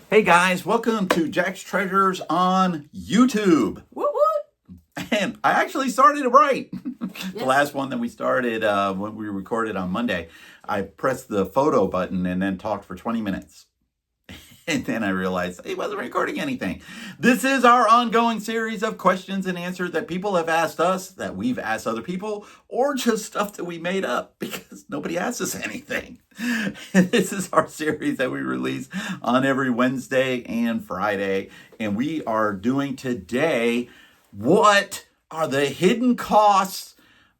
Hey guys, welcome to Jack's Treasures on YouTube. Woot woot. And I actually started it right. The Yes. last one that we started when we recorded on Monday, I pressed the photo button and then talked for 20 minutes. And then I realized it wasn't recording anything. This is our ongoing series of questions and answers that people have asked us, that we've asked other people, or just stuff that we made up because nobody asks us anything. And this is our series that we release on every Wednesday and Friday. And we are doing today, what are the hidden costs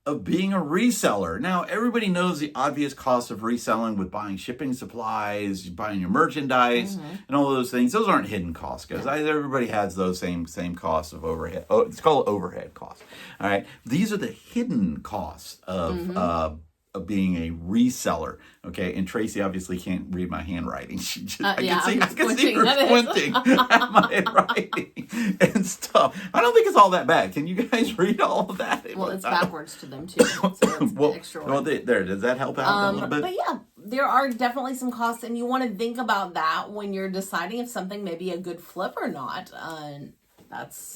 of being a reseller? Now, everybody knows the obvious cost of reselling with buying shipping supplies, buying your merchandise, and all those things. Those aren't hidden costs because everybody has those same costs of overhead. Oh, it's called overhead costs. All right, these are the hidden costs of being a reseller. Okay, and Tracy obviously can't read my handwriting. She just, I can see her squinting at my writing and stuff. I don't think it's all that bad. Can you guys read all of that? Well, it's backwards to them too. So it's extra. Well, there. Does that help out a little bit? But yeah, there are definitely some costs, and you want to think about that when you're deciding if something may be a good flip or not.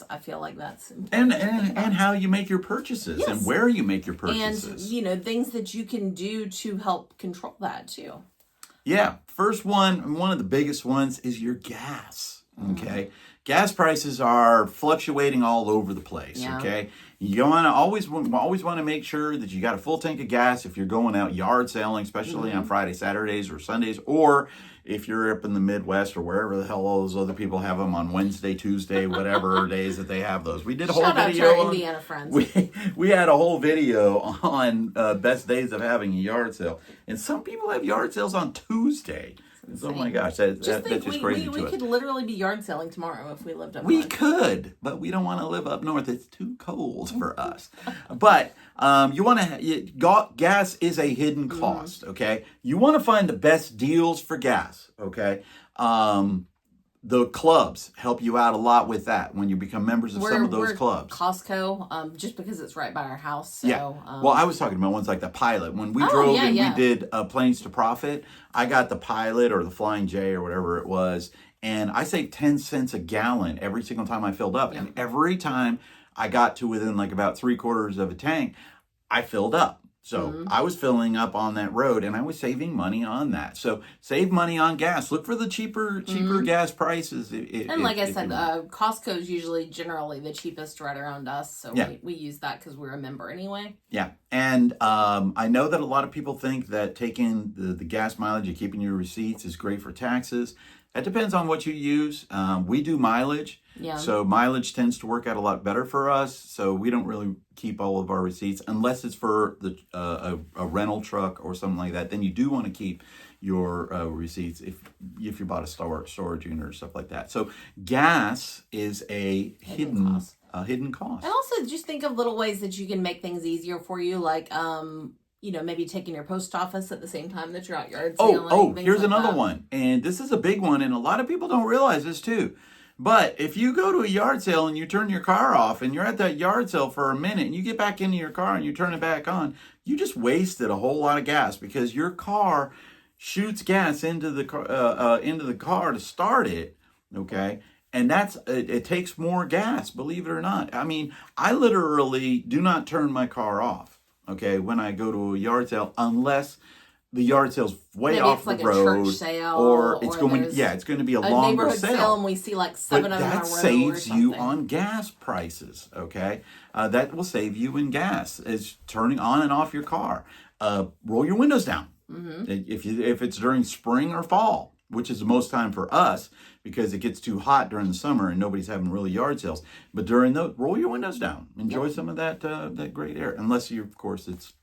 I feel like that's important. And how you make your purchases and where you make your purchases. And things that you can do to help control that too. Yeah, first one of the biggest ones is your gas. Okay, gas prices are fluctuating all over the place. Yeah. Okay, you want to always want to make sure that you got a full tank of gas if you're going out yard selling, especially on Friday, Saturdays, or Sundays, or if you're up in the Midwest or wherever the hell all those other people have them on Wednesday, Tuesday, whatever days that they have those. We did a whole video. Shout out to our Indiana friends. We had a whole video on best days of having a yard sale, and some people have yard sales on Tuesday. Oh my gosh, that's just crazy to us. We could literally be yard selling tomorrow if we lived up north. We could, but we don't want to live up north. It's too cold for us. But you want to, gas is a hidden cost, okay? You want to find the best deals for gas, okay? The clubs help you out a lot with that when you become members of some of those clubs. Costco, just because it's right by our house. So, yeah. Well, I was talking about ones like the Pilot. When we drove and we did Planes to Profit, I got the Pilot or the Flying J or whatever it was, and I saved 10 cents a gallon every single time I filled up. Yeah. And every time I got to within like about 3/4 of a tank, I filled up. So I was filling up on that road and I was saving money on that. So save money on gas. Look for the cheaper gas prices. And like I said, Costco is usually generally the cheapest right around us. So we use that because we're a member anyway. Yeah. And I know that a lot of people think that taking the gas mileage and keeping your receipts is great for taxes. That depends on what you use. We do mileage. Yeah. So mileage tends to work out a lot better for us. So we don't really keep all of our receipts unless it's for a rental truck or something like that. Then you do want to keep your receipts if you bought a storage unit or stuff like that. So gas is a hidden cost. And also just think of little ways that you can make things easier for you, like maybe taking your post office at the same time that you're out yard selling. Here's another one. And this is a big one, and a lot of people don't realize this too. But if you go to a yard sale and you turn your car off and you're at that yard sale for a minute and you get back into your car and you turn it back on, you just wasted a whole lot of gas because your car shoots gas into the car to start it, okay? And it takes more gas, believe it or not. I mean, I literally do not turn my car off, okay, when I go to a yard sale unless the yard sale's way off the road, church sale, or it's going to be a longer neighborhood sale, and we see like 7 of them in a row. That saves you on gas prices. Okay, that will save you in gas. It's turning on and off your car. Roll your windows down if it's during spring or fall, which is the most time for us because it gets too hot during the summer and nobody's having really yard sales. But during roll your windows down. Enjoy some of that great air, unless of course it's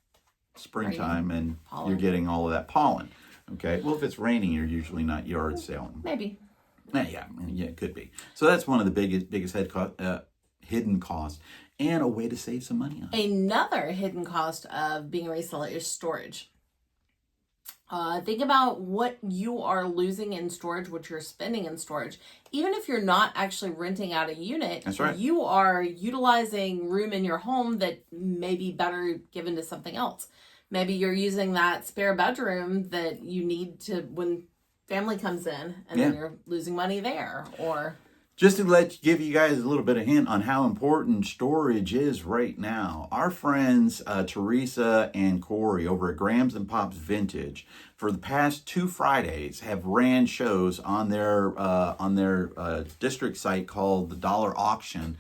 springtime and pollen. You're getting all of that pollen. Okay. Well, if it's raining, you're usually not yard selling. Maybe. Yeah, it could be. So that's one of the biggest hidden costs and a way to save some money on it. Another hidden cost of being a reseller is storage. Think about what you are losing in storage, what you're spending in storage. Even if you're not actually renting out a unit, that's right. You are utilizing room in your home that may be better given to something else. Maybe you're using that spare bedroom that you need to when family comes in, and then you're losing money there, or just to give you guys a little bit of hint on how important storage is right now. Our friends Teresa and Corey over at Grams and Pops Vintage for the past 2 Fridays have ran shows on their district site called the Dollar Auction.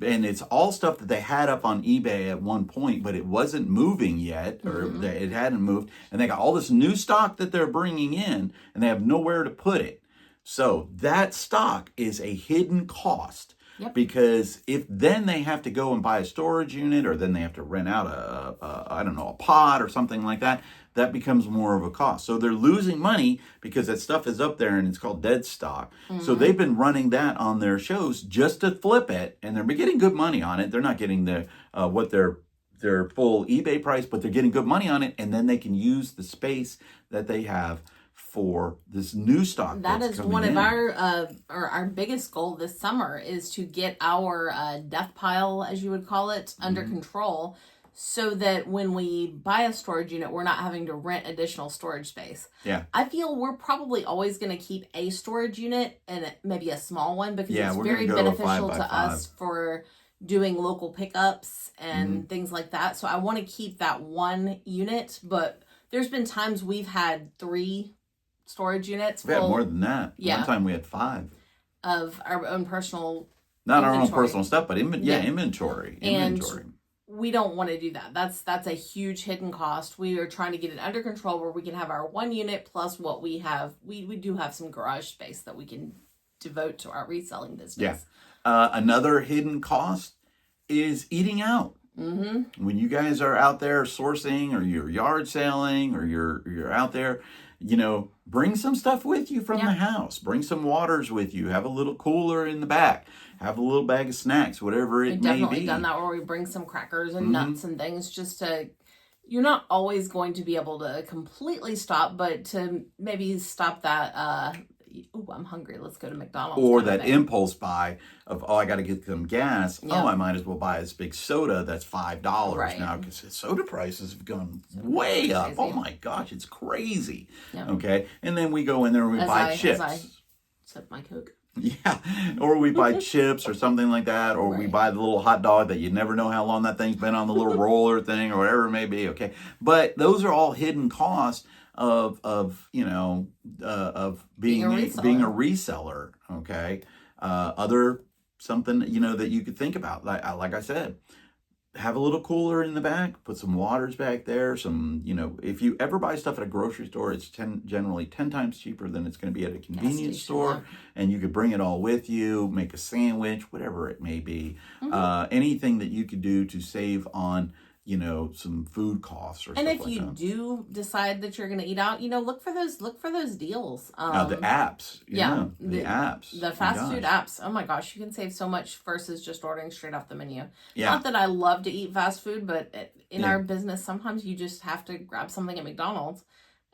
And it's all stuff that they had up on eBay at one point, but it wasn't moving yet, or it hadn't moved. And they got all this new stock that they're bringing in, and they have nowhere to put it. So that stock is a hidden cost, because if then they have to go and buy a storage unit, or then they have to rent out a pod or something like that, that becomes more of a cost. So they're losing money because that stuff is up there and it's called dead stock. So they've been running that on their shows just to flip it, and they're getting good money on it. They're not getting the what their full eBay price, but they're getting good money on it, and then they can use the space that they have for this new stock. That is one of our biggest goal this summer, is to get our death pile, as you would call it, under control, so that when we buy a storage unit, we're not having to rent additional storage space. Yeah. I feel we're probably always going to keep a storage unit, and maybe a small one, because it's very beneficial to us for doing local pickups and things like that. So I want to keep that one unit, but there's been times we've had 3 storage units. We had more than that. Yeah. One time we had 5 of our own personal, not inventory. Our own personal stuff, but inventory. And we don't want to do that. That's a huge hidden cost. We are trying to get it under control where we can have our 1 unit plus what we have. We do have some garage space that we can devote to our reselling business. Yeah. Another hidden cost is eating out. When you guys are out there sourcing, or you're yard selling, or you're out there, bring some stuff with you from the house. Bring some waters with you. Have a little cooler in the back. Have a little bag of snacks, whatever it may be. We've definitely done that, where we bring some crackers and nuts and things, just to, you're not always going to be able to completely stop, but to maybe stop that, I'm hungry, let's go to McDonald's. Or that impulse buy of, I got to get some gas. Yeah. I might as well buy this big soda that's $5 now, because soda prices have gone way up. Oh my gosh, it's crazy. Yeah. Okay, and then we go in there and we buy chips. As I sip my Coke. Yeah, or we buy chips or something like that, or we buy the little hot dog that you never know how long that thing's been on the little roller thing, or whatever it may be. Okay, but those are all hidden costs of being a reseller. Okay, other something that you could think about, like I said, have a little cooler in the back, put some waters back there. Some, if you ever buy stuff at a grocery store, it's generally 10 times cheaper than it's going to be at a convenience store. And you could bring it all with you, make a sandwich, whatever it may be. Anything that you could do to save on, some food costs or and stuff if you do decide that you're going to eat out, look for those deals. The apps. The apps. The fast food apps. Oh my gosh, you can save so much versus just ordering straight off the menu. Yeah. Not that I love to eat fast food, but in our business, sometimes you just have to grab something at McDonald's,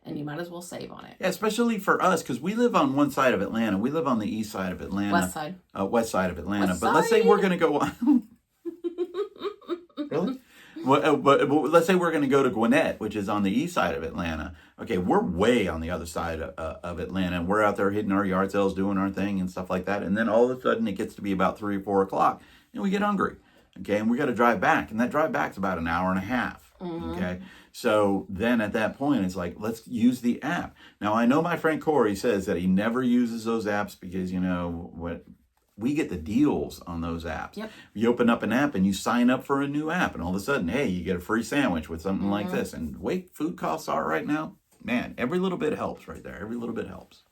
and you might as well save on it. Yeah, especially for us, because we live on one side of Atlanta. We live on the east side of Atlanta. West side. West side of Atlanta. But let's say we're going to go on. Really? But let's say we're going to go to Gwinnett, which is on the east side of Atlanta. Okay, we're way on the other side of Atlanta. We're out there hitting our yard sales, doing our thing and stuff like that. And then all of a sudden it gets to be about 3 or 4 o'clock and we get hungry. Okay, and we got to drive back. And that drive back's about an hour and a half. Okay, so then at that point, it's like, let's use the app. Now, I know my friend Corey says that he never uses those apps because, we get the deals on those apps. Yep. You open up an app and you sign up for a new app, and all of a sudden, hey, you get a free sandwich with something like this. And the way food costs are right now, man, every little bit helps right there. Every little bit helps.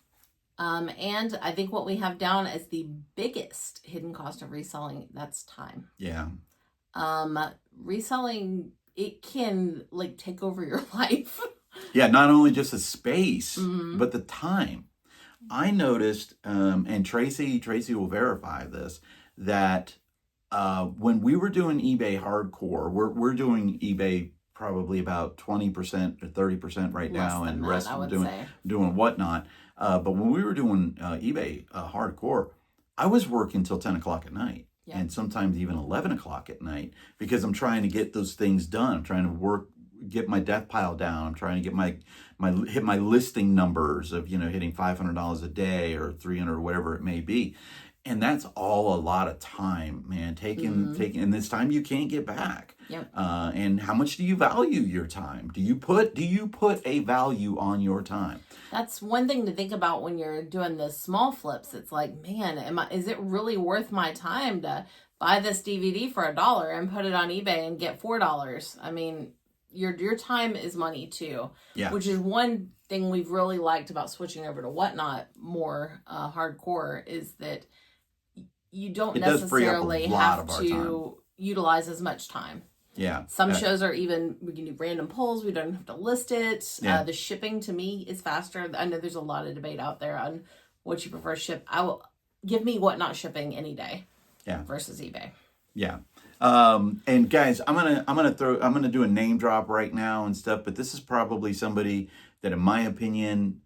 And I think what we have down as the biggest hidden cost of reselling, that's time. Yeah. Reselling, it can take over your life. Yeah, not only just the space, but the time. I noticed, and Tracy will verify this, that when we were doing eBay hardcore, we're doing eBay probably about 20% or 30% right now, and the rest of doing whatnot. But when we were doing eBay hardcore, I was working till 10 o'clock at night. Yeah. And sometimes even 11 o'clock at night, because I'm trying to get those things done. I'm trying to work, get my death pile down. I'm trying to get hit my listing numbers of, hitting $500 a day or 300 or whatever it may be. And that's all a lot of time, man. Taking, and this time you can't get back. Yep. And how much do you value your time? Do you put a value on your time? That's one thing to think about when you're doing the small flips. It's like, man, is it really worth my time to buy this DVD for $1 and put it on eBay and get $4? I mean, your time is money too. Yeah. Which is one thing we've really liked about switching over to Whatnot more hardcore, is that you don't necessarily have to utilize as much time. Yeah. Some shows are even, we can do random polls. We don't have to list it. Yeah. The shipping to me is faster. I know there's a lot of debate out there on what you prefer ship. Give me Whatnot shipping any day. Yeah. Versus eBay. Yeah. And guys, I'm gonna do a name drop right now and stuff, but this is probably somebody that, in my opinion,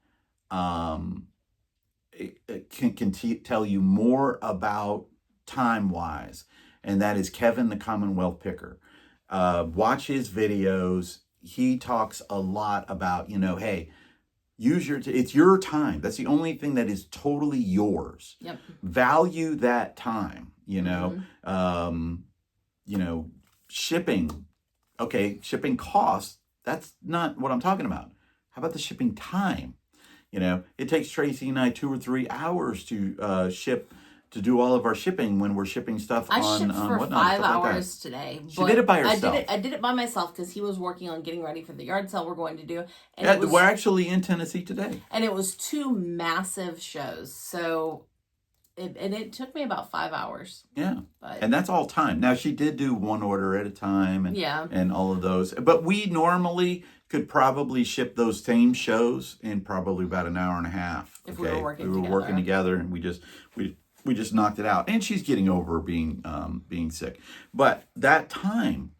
can tell you more about time wise, and that is Kevin, the Commonwealth Picker. Watch his videos. He talks a lot about, hey, use it's your time. That's the only thing that is totally yours. Yep. Value that time. Shipping. Okay, shipping costs. That's not what I'm talking about. How about the shipping time? It takes Tracy and I 2 or 3 hours to ship, to do all of our shipping when we're shipping stuff I on shipped for Whatnot. 5 hours today. She did it by herself. I did it by myself because he was working on getting ready for the yard sale we're going to do. And we're actually in Tennessee today. And it was 2 massive shows. So it took me about 5 hours. Yeah. And that's all time. Now, she did do one order at a time and all of those. But we normally could probably ship those same shows in probably about an hour and a half. If we were working together, and we just knocked it out. And she's getting over being sick. But that time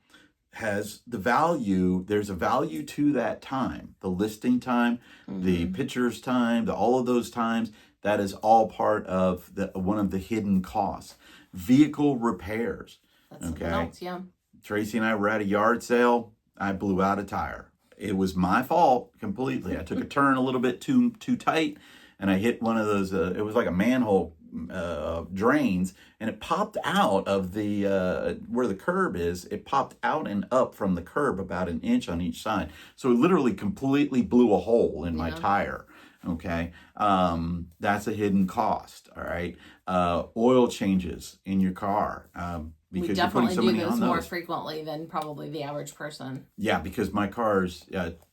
has the value. There's a value to that time. The listing time, the pictures time, all of those times. That is all part of one of the hidden costs. Vehicle repairs. That's something else, yeah. Tracy and I were at a yard sale. I blew out a tire. It was my fault completely. I took a turn a little bit too tight, and I hit one of those. It was like a manhole drains, and it popped out of the where the curb is. It popped out and up from the curb about an inch on each side. So it literally completely blew a hole in my tire. Okay, that's a hidden cost. All right, oil changes in your car. Because we definitely do those more frequently than probably the average person. Yeah, because my car's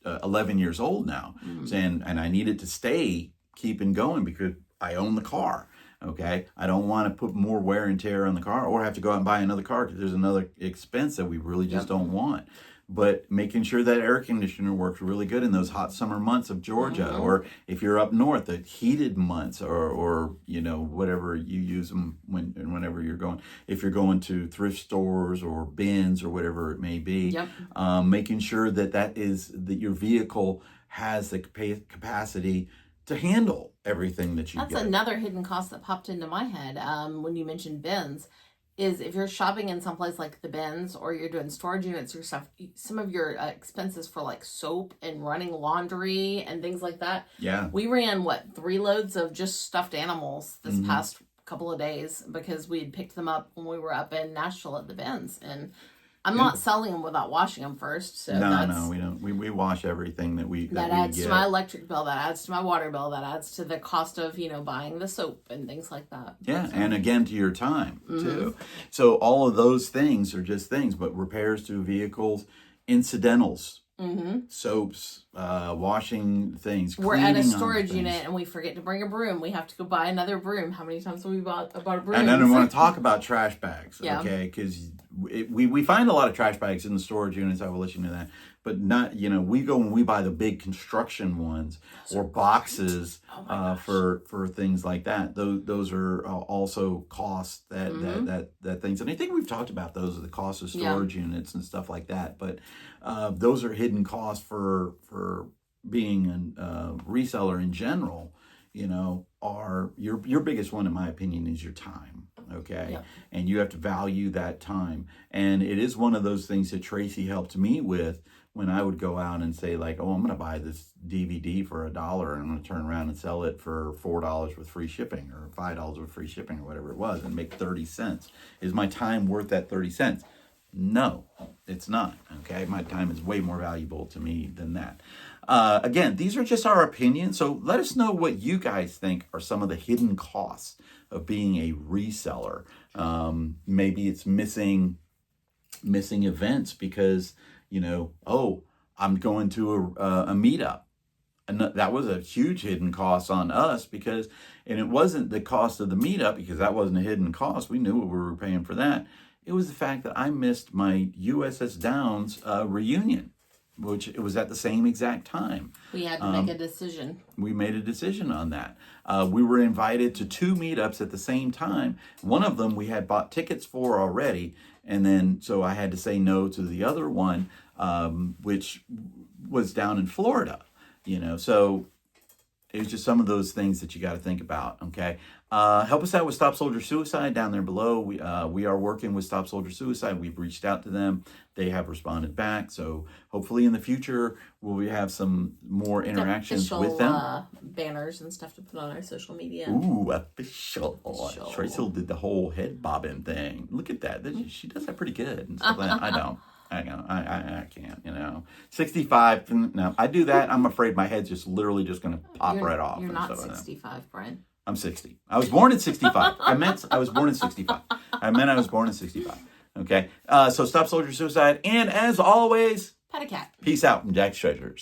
11 years old now, and I need it to keeping going because I own the car. Okay, I don't want to put more wear and tear on the car or have to go out and buy another car because there's another expense that we really just don't want. But making sure that air conditioner works really good in those hot summer months of Georgia, or if you're up north, the heated months, or whatever you use them whenever you're going. If you're going to thrift stores or bins or whatever it may be, making sure that your vehicle has the capacity to handle everything that you get. That's another hidden cost that popped into my head when you mentioned bins. Is if you're shopping in someplace like the bins, or you're doing storage units or stuff, some of your expenses for like soap and running laundry and things like that. Yeah. We ran 3 loads of just stuffed animals this past couple of days because we had picked them up when we were up in Nashville at the bins, and I'm not selling them without washing them first. So no, we don't. We wash everything that adds we get. to my electric bill. That adds to my water bill. That adds to the cost of buying the soap and things like that. Yeah, and again to your time too. So all of those things are just things, but repairs to vehicles, incidentals, soaps, washing things. We're at a storage unit and we forget to bring a broom. We have to go buy another broom. How many times have we bought a broom? And then I want to talk about trash bags, Yeah. okay? Because we find a lot of trash bags in the storage units. I will let you know that. But not, we go and we buy the big construction ones or boxes for things like that. Those are also costs that things. And I think we've talked about those, the cost of storage units and stuff like that. But those are hidden costs for being a reseller in general. Are your biggest one, in my opinion, is your time. Okay. Yep. And you have to value that time. And it is one of those things that Tracy helped me with when I would go out and say like, oh, I'm going to buy this DVD for $1 and I'm going to turn around and sell it for $4 with free shipping or $5 with free shipping or whatever it was and make 30 cents. Is my time worth that 30 cents? No, it's not. Okay. My time is way more valuable to me than that. Again, these are just our opinions. So let us know what you guys think are some of the hidden costs of being a reseller. Maybe it's missing events because, oh, I'm going to a meetup. And that was a huge hidden cost on us and it wasn't the cost of the meetup because that wasn't a hidden cost. We knew what we were paying for that. It was the fact that I missed my USS Downs reunion, which it was at the same exact time. We had to make a decision. We made a decision on that. We were invited to 2 meetups at the same time. One of them we had bought tickets for already. And then, so I had to say no to the other one, which was down in Florida, so it was just some of those things that you got to think about. Okay. Help us out with Stop Soldier Suicide down there below. We are working with Stop Soldier Suicide. We've reached out to them. They have responded back. So hopefully in the future, we'll have some more interactions with them. Banners and stuff to put on our social media. Ooh, official. Tracy did the whole head bobbing thing. Look at that. She does that pretty good. And stuff like that. I don't. I can't, 65. No, I do that. I'm afraid my head's just literally just going to pop right off. You're not 65, Brian. I'm 60. I was born in 65. I meant I was born in 65. I meant I was born in 65. Okay. So Stop Soldier Suicide. And as always, Pet a cat. Peace out from Jack's Treasures.